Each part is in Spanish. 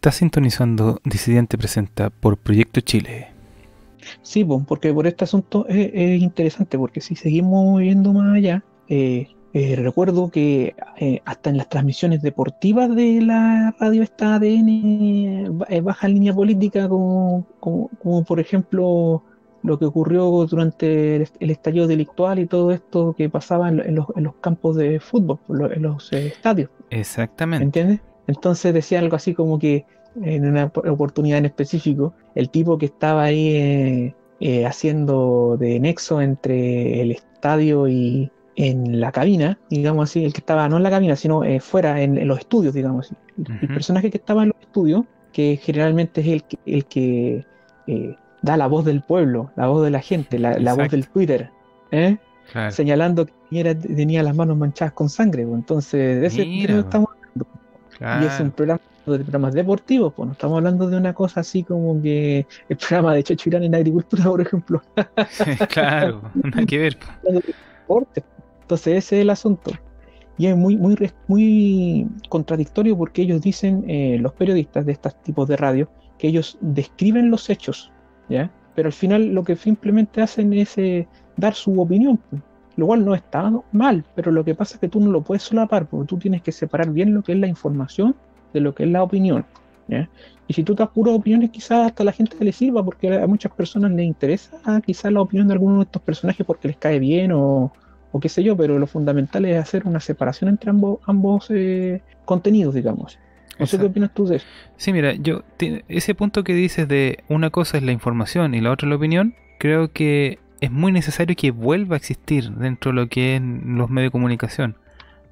Está sintonizando Disidente Presenta por Proyecto Chile. Sí, pues, porque por este asunto es interesante, porque si seguimos viendo más allá, recuerdo que hasta en las transmisiones deportivas de la radio está ADN baja línea política, como por ejemplo lo que ocurrió durante el estallido delictual y todo esto que pasaba en los campos de fútbol, en los estadios. Exactamente. ¿Entiendes? Entonces decía algo así como que en una oportunidad en específico, el tipo que estaba ahí haciendo de nexo entre el estadio y en la cabina, digamos así, el que estaba no en la cabina, sino fuera en los estudios, digamos así. El personaje que estaba en los estudios, que generalmente es el que da la voz del pueblo, la voz de la gente, la voz del Twitter, ¿eh? Claro. Señalando que tenía las manos manchadas con sangre, pues. Entonces de ese Mira, estamos hablando. claro. Y es un programa de programas deportivos, pues no estamos hablando de una cosa así como que el programa de Checho Irán en agricultura, por ejemplo. Claro, nada que ver. Hablando de deporte. Entonces ese es el asunto. Y es muy contradictorio porque ellos dicen, los periodistas de estos tipos de radio, que ellos describen los hechos, ¿ya? Pero al final lo que simplemente hacen es dar su opinión, pues. Lo cual no está mal, pero lo que pasa es que tú no lo puedes solapar, porque tú tienes que separar bien lo que es la información de lo que es la opinión, ¿ya? Y si tú das puras opiniones, quizás hasta a la gente le sirva, porque a muchas personas les interesa quizás la opinión de alguno de estos personajes porque les cae bien o qué sé yo, pero lo fundamental es hacer una separación entre ambos contenidos, digamos. No sé qué opinas tú de eso. Sí, mira, ese punto que dices de una cosa es la información y la otra la opinión, creo que es muy necesario que vuelva a existir dentro de lo que es los medios de comunicación.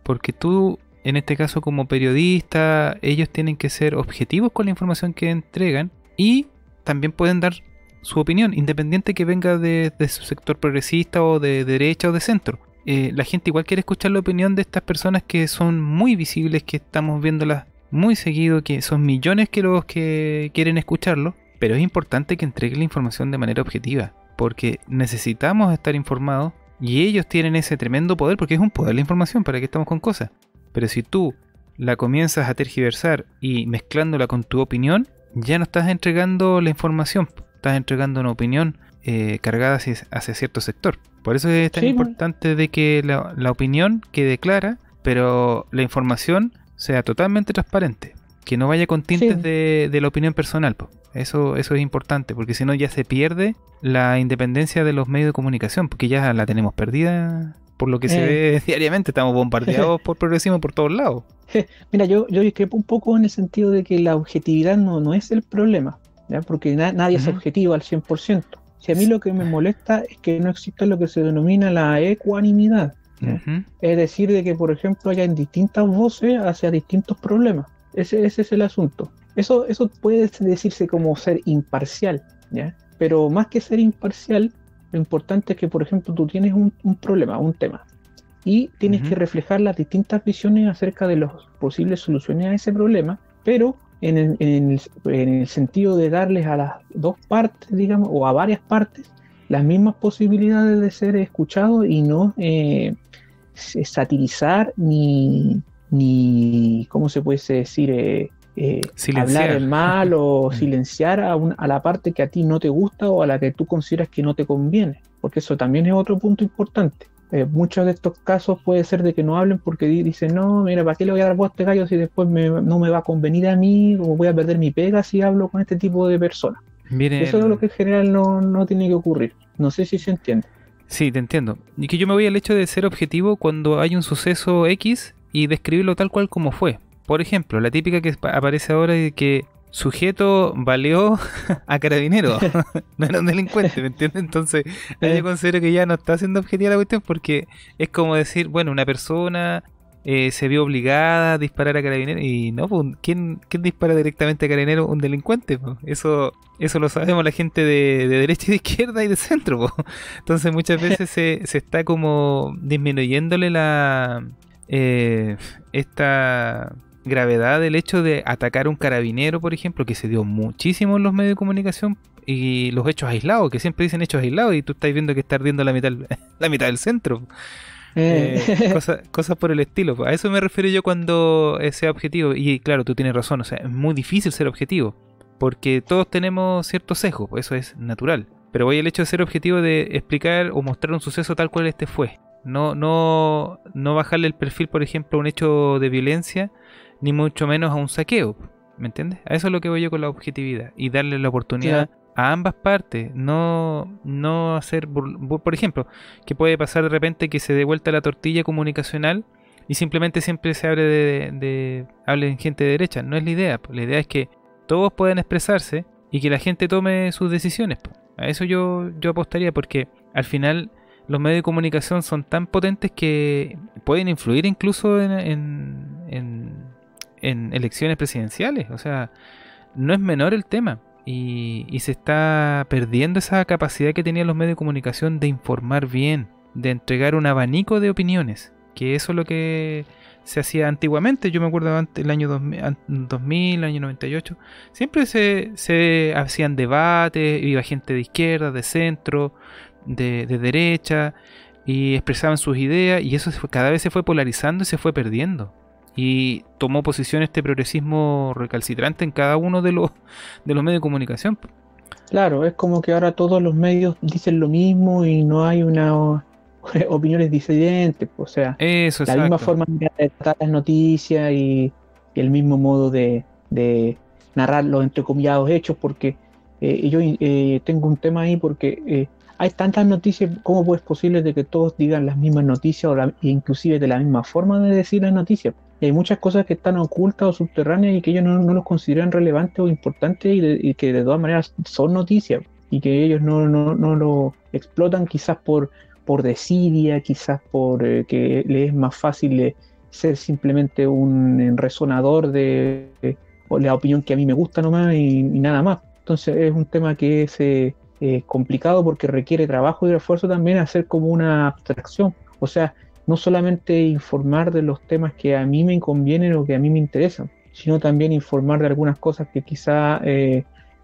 Porque tú, en este caso como periodista, ellos tienen que ser objetivos con la información que entregan y también pueden dar su opinión, independiente que venga de su sector progresista o de derecha o de centro. La gente igual quiere escuchar la opinión de estas personas que son muy visibles, que estamos viéndolas muy seguido, que son millones que los que quieren escucharlo, pero es importante que entreguen la información de manera objetiva, porque necesitamos estar informados y ellos tienen ese tremendo poder, porque es un poder la información, para que estamos con cosas. Pero si tú la comienzas a tergiversar y mezclándola con tu opinión, ya no estás entregando la información, estás entregando una opinión cargada hacia cierto sector. Por eso es tan importante de que la opinión quede clara, pero la información sea totalmente transparente, que no vaya con tintes de la opinión personal, po. Eso es importante, porque si no ya se pierde la independencia de los medios de comunicación, porque ya la tenemos perdida por lo que se ve diariamente. Estamos bombardeados por progresismo por todos lados. Mira, yo discrepo un poco en el sentido de que la objetividad no es el problema, ¿ya? Porque nadie es objetivo al 100%. Si a mí lo que me molesta es que no exista lo que se denomina la ecuanimidad. Es decir, de que por ejemplo hayan distintas voces hacia distintos problemas. Ese es el asunto. Eso puede decirse como ser imparcial, ¿ya? Pero más que ser imparcial, lo importante es que por ejemplo tú tienes un problema, un tema, y tienes que reflejar las distintas visiones acerca de las posibles soluciones a ese problema, pero en el sentido de darles a las dos partes, digamos, o a varias partes, las mismas posibilidades de ser escuchados y no satirizar ni ¿cómo se puede decir? Hablar mal o silenciar a la parte que a ti no te gusta o a la que tú consideras que no te conviene, porque eso también es otro punto importante. Muchos de estos casos puede ser de que no hablen porque dicen, no, mira, ¿para qué le voy a dar voz a este gallo si después no me va a convenir a mí, o voy a perder mi pega si hablo con este tipo de personas? Eso es lo que en general no tiene que ocurrir. No sé si se entiende. Sí, te entiendo. Y que yo me voy al hecho de ser objetivo cuando hay un suceso X y describirlo tal cual como fue. Por ejemplo, la típica que aparece ahora de que sujeto baleó a carabinero. No era un delincuente, ¿me entiendes? Entonces, yo considero que ya no está siendo objetiva la cuestión, porque es como decir, bueno, una persona se vio obligada a disparar a carabinero y no, pues, ¿quién dispara directamente a carabinero? Un delincuente, pues. Eso lo sabemos la gente de derecha y de izquierda y de centro, pues. Entonces muchas veces se está como disminuyéndole esta gravedad del hecho de atacar a un carabinero, por ejemplo, que se dio muchísimo en los medios de comunicación, y los hechos aislados, que siempre dicen hechos aislados, y tú estás viendo que está ardiendo la mitad del centro. Cosas por el estilo. A eso me refiero yo cuando sea objetivo. Y claro, tú tienes razón, o sea, es muy difícil ser objetivo, porque todos tenemos ciertos sesgos, eso es natural. Pero voy al hecho de ser objetivo de explicar o mostrar un suceso tal cual este fue. No bajarle el perfil, por ejemplo, a un hecho de violencia, ni mucho menos a un saqueo. ¿Me entiendes? A eso es lo que voy yo con la objetividad. Y darle la oportunidad a ambas partes. No hacer... Por ejemplo, que puede pasar de repente que se dé vuelta la tortilla comunicacional y simplemente siempre se hable hablen gente de derecha. No es la idea. La idea es que todos puedan expresarse y que la gente tome sus decisiones. A eso yo apostaría, porque al final los medios de comunicación son tan potentes que pueden influir incluso en elecciones presidenciales. O sea, no es menor el tema. Y se está perdiendo esa capacidad que tenían los medios de comunicación de informar bien, de entregar un abanico de opiniones, que eso es lo que se hacía antiguamente. Yo me acuerdo antes, el año 2000, el año 98, siempre se hacían debates, iba gente de izquierda, de centro, de derecha, y expresaban sus ideas, y eso cada vez se fue polarizando y se fue perdiendo. Y tomó posición este progresismo recalcitrante en cada uno de los medios de comunicación. Claro, es como que ahora todos los medios dicen lo mismo y no hay opiniones disidentes. O sea, Eso, la exacto. misma forma de tratar las noticias y el mismo modo de narrar los entrecomillados hechos, porque yo tengo un tema ahí, porque hay tantas noticias. ¿Cómo es posible de que todos digan las mismas noticias inclusive de la misma forma de decir las noticias? Y hay muchas cosas que están ocultas o subterráneas y que ellos no los consideran relevantes o importantes, y que de todas maneras son noticias, y que ellos no lo explotan quizás por desidia, quizás por que les es más fácil ser simplemente un resonador de la opinión que a mí me gusta nomás, y nada más. Entonces es un tema que es complicado, porque requiere trabajo y esfuerzo también hacer como una abstracción. O sea, no solamente informar de los temas que a mí me convienen o que a mí me interesan, sino también informar de algunas cosas que quizá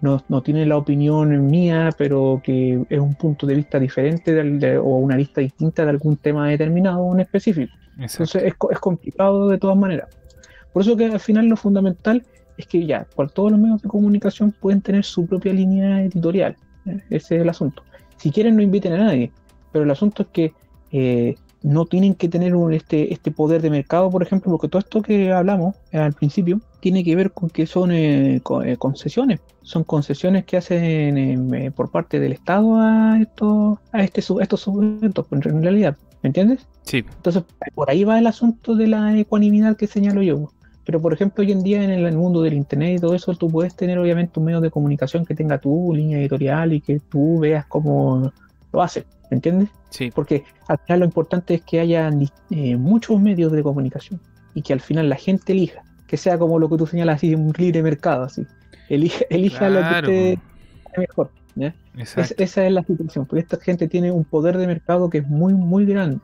no tienen la opinión mía, pero que es un punto de vista diferente o una lista distinta de algún tema determinado en específico. Exacto. Entonces es complicado de todas maneras. Por eso que al final lo fundamental es que todos los medios de comunicación pueden tener su propia línea editorial. Ese es el asunto. Si quieren, no inviten a nadie, pero el asunto es que no tienen que tener este poder de mercado, por ejemplo, porque todo esto que hablamos al principio tiene que ver con que son concesiones. Son concesiones que hacen por parte del Estado a estos sujetos, en realidad. ¿Me entiendes? Sí. Entonces, por ahí va el asunto de la ecuanimidad que señalo yo. Pero, por ejemplo, hoy en día en el mundo del Internet y todo eso, tú puedes tener obviamente un medio de comunicación que tenga tu línea editorial y que tú veas cómo lo hace. ¿Me entiendes? Sí. Porque al final lo importante es que haya muchos medios de comunicación y que al final la gente elija, que sea como lo que tú señalas, así, un libre mercado, así. Elija lo que esté mejor. Esa es la situación, porque esta gente tiene un poder de mercado que es muy, muy grande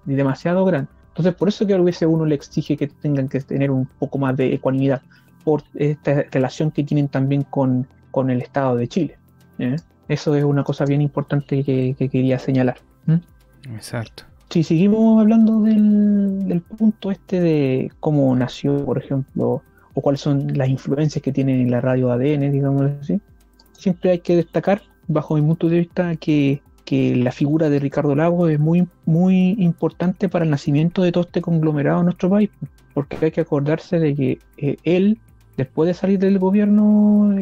y demasiado grande. Entonces, por eso que a veces uno le exige que tengan que tener un poco más de ecuanimidad, por esta relación que tienen también con el Estado de Chile. Eso es una cosa bien importante que quería señalar. Exacto. Si seguimos hablando del punto de cómo nació, por ejemplo, o cuáles son las influencias que tiene en la radio ADN, digamos así, siempre hay que destacar, bajo mi punto de vista, que la figura de Ricardo Lagos es muy, muy importante para el nacimiento de todo este conglomerado en nuestro país, porque hay que acordarse de que él, después de salir del gobierno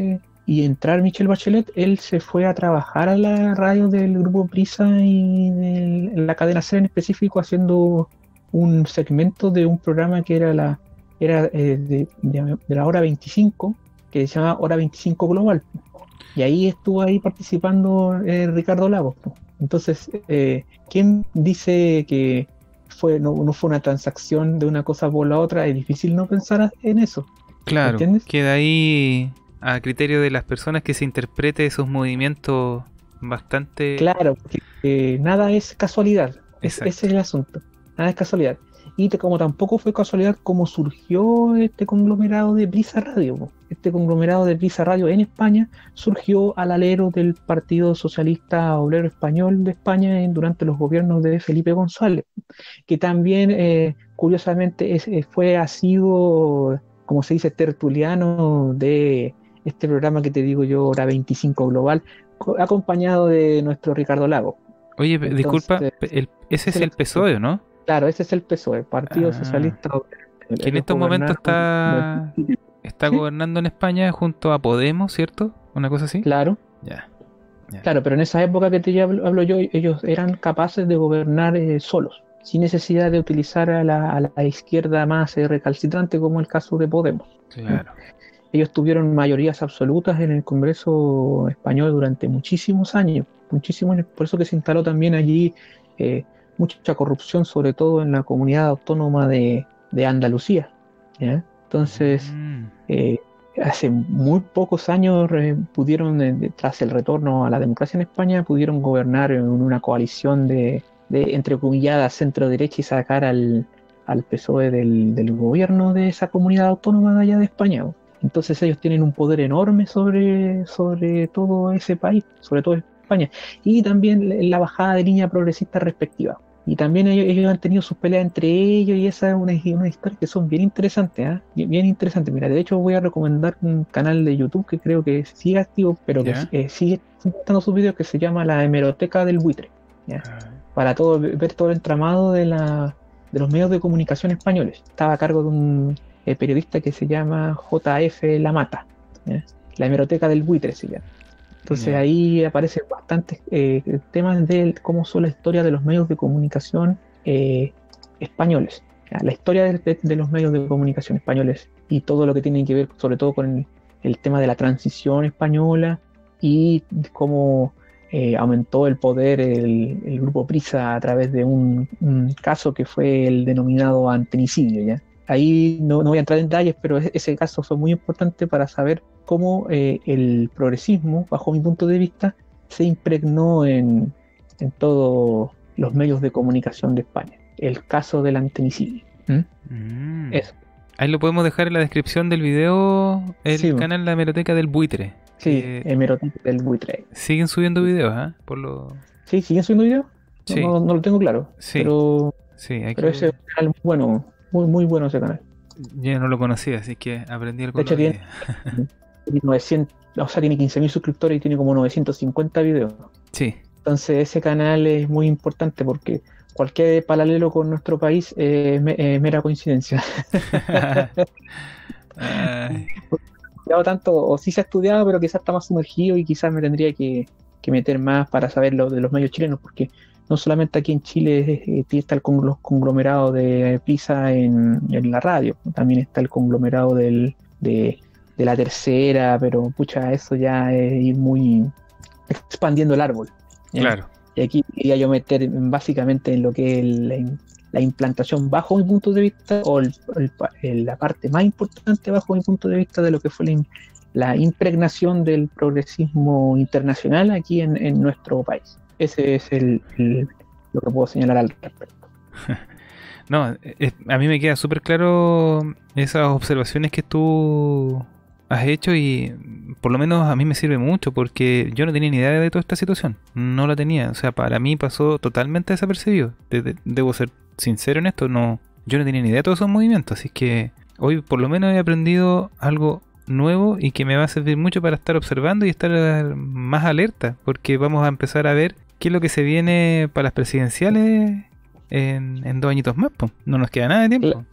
y entrar Michelle Bachelet, él se fue a trabajar a la radio del Grupo Prisa y de la cadena C en específico, haciendo un segmento de un programa que era de la hora 25, que se llama Hora 25 Global. Y ahí estuvo participando Ricardo Lagos. Entonces, ¿quién dice que no fue una transacción de una cosa por la otra? Es difícil no pensar en eso. Claro, ¿entiendes? Queda ahí a criterio de las personas que se interprete esos movimientos bastante... Claro, porque nada es casualidad. Ese es el asunto. Nada es casualidad. Y como tampoco fue casualidad cómo surgió este conglomerado de Prisa Radio, po. Este conglomerado de Prisa Radio en España surgió al alero del Partido Socialista Obrero Español de España durante los gobiernos de Felipe González, que también curiosamente ha sido, como se dice, tertuliano de este programa que te digo yo, Hora 25 Global, acompañado de nuestro Ricardo Lago. Oye, Entonces, disculpa, ese es el PSOE, ¿no? Claro, ese es el PSOE, el Partido Socialista Obrero. Que en estos momentos está gobernando en España junto a Podemos, ¿cierto? Una cosa así. Claro. Ya. Claro, pero en esa época que te hablo yo, ellos eran capaces de gobernar solos, sin necesidad de utilizar a la izquierda más recalcitrante, como el caso de Podemos. Claro. Ellos tuvieron mayorías absolutas en el Congreso español durante muchísimos años, por eso que se instaló también allí mucha corrupción, sobre todo en la comunidad autónoma de Andalucía, ¿ya? Entonces, hace muy pocos años pudieron, tras el retorno a la democracia en España, pudieron gobernar en una coalición de entrecomillada centro-derecha y sacar al PSOE del gobierno de esa comunidad autónoma de allá de España. Entonces ellos tienen un poder enorme sobre todo ese país, sobre todo España, y también la bajada de línea progresista respectiva. Y también ellos han tenido sus peleas entre ellos, y esa es una historia que son bien interesantes, ¿eh? Bien interesantes. Mira, de hecho voy a recomendar un canal de YouTube que creo que sigue activo, pero que sigue dando sus videos, que se llama La Hemeroteca del Buitre, ¿ya? Para ver todo el entramado de los medios de comunicación españoles. Estaba a cargo de un periodista que se llama J.F. Lamata, ¿ya? La Hemeroteca del Buitre se llama. Entonces ahí aparecen bastantes temas de cómo son la historia de los medios de comunicación españoles, ¿ya? La historia de los medios de comunicación españoles y todo lo que tiene que ver sobre todo con el tema de la transición española y cómo aumentó el poder el grupo Prisa a través de un caso que fue el denominado antenicidio, ¿ya? Ahí no voy a entrar en detalles, pero ese caso fue muy importante para saber cómo el progresismo, bajo mi punto de vista, se impregnó en todos los medios de comunicación de España. El caso del antenicidio. Eso. Ahí lo podemos dejar en la descripción del video, el canal La Hemeroteca del Buitre. Sí, Hemeroteca del Buitre. ¿Siguen subiendo videos? Sí, ¿siguen subiendo videos? Sí. No lo tengo claro. Sí. Pero ese es un canal muy bueno. Muy bueno ese canal. Yo no lo conocía, así que aprendí algo. De hecho, tiene 900, tiene 15.000 suscriptores y tiene como 950 videos. Sí. Entonces ese canal es muy importante porque cualquier paralelo con nuestro país es mera coincidencia. Tanto, o sí se ha estudiado, pero quizás está más sumergido y quizás me tendría que meter más para saber lo de los medios chilenos, porque no solamente aquí en Chile está el conglomerado de Prisa en la radio, también está el conglomerado de la Tercera, pero pucha, eso ya es ir muy expandiendo el árbol, ¿ya? Claro. Y aquí quería yo meter básicamente en lo que es la implantación bajo mi punto de vista, o la parte más importante bajo mi punto de vista de lo que fue la impregnación del progresismo internacional aquí en nuestro país. Ese es lo que puedo señalar al respecto. No, a mí me queda súper claro esas observaciones que tú has hecho y por lo menos a mí me sirve mucho porque yo no tenía ni idea de toda esta situación. No la tenía, o sea, para mí pasó totalmente desapercibido. Debo ser sincero en esto, yo no tenía ni idea de todos esos movimientos, así que hoy por lo menos he aprendido algo nuevo y que me va a servir mucho para estar observando y estar más alerta, porque vamos a empezar a ver qué es lo que se viene para las presidenciales en 2 añitos más, pues. No nos queda nada de tiempo.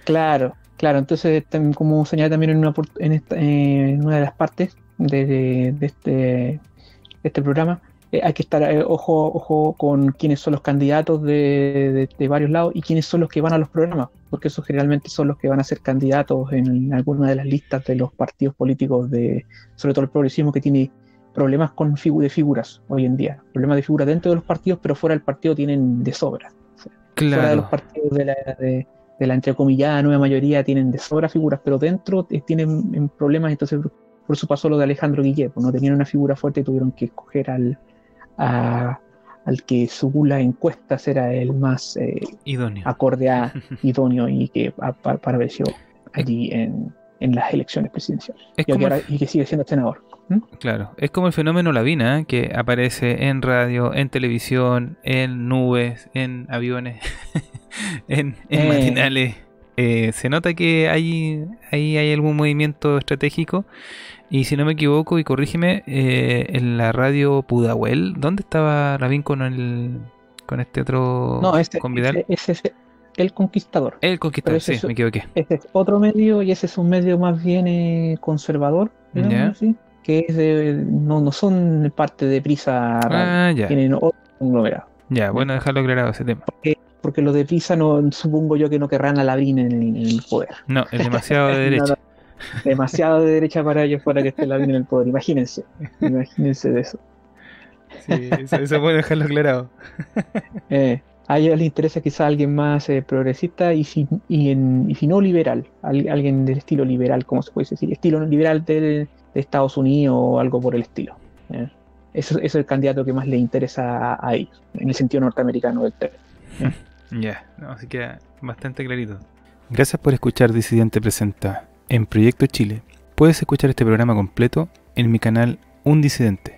Claro. Entonces, como señalé también en una de las partes de este programa, hay que estar ojo con quiénes son los candidatos de varios lados y quiénes son los que van a los programas, porque esos generalmente son los que van a ser candidatos en alguna de las listas de los partidos políticos, sobre todo el progresismo, que tiene problemas de figuras hoy en día, problemas de figuras dentro de los partidos, pero fuera del partido tienen de sobra. Claro. Fuera de los partidos de la entrecomillada nueva mayoría tienen de sobra figuras, pero dentro tienen problemas. Entonces por eso pasó lo de Alejandro Guillet, pues no tenían una figura fuerte y tuvieron que escoger a al que según las encuestas era el más idóneo. acorde a idóneo y que apareció allí en las elecciones presidenciales. Y que sigue siendo senador. Claro, es como el fenómeno Lavina, que aparece en radio, en televisión, en nubes, en aviones, en matinales. Se nota que ahí hay algún movimiento estratégico. Y si no me equivoco, y corrígeme, en la radio Pudahuel, ¿dónde estaba Lavín con este otro? No, con Vidal? ese es El Conquistador. El Conquistador, sí, me equivoqué. Ese es otro medio, y ese es un medio más bien conservador, digamos así, que es no son parte de Prisa Radio, tienen otro conglomerado. Ya, bueno, dejarlo aclarado ese tema. Porque los de Prisa, no, supongo yo que no querrán a Lavín en el poder. No, es demasiado de derecha. Demasiado de derecha para ellos para que esté Lavín en el poder. Imagínense de eso. Sí, eso es bueno dejarlo aclarado. A ellos les interesa quizá alguien más progresista y si no liberal, alguien del estilo liberal, como se puede decir, estilo liberal de Estados Unidos o algo por el estilo. Eso es el candidato que más le interesa a ellos, en el sentido norteamericano del término. Ya, así que bastante clarito. Gracias por escuchar Disidente Presenta en Proyecto Chile. Puedes escuchar este programa completo en mi canal Un Disidente.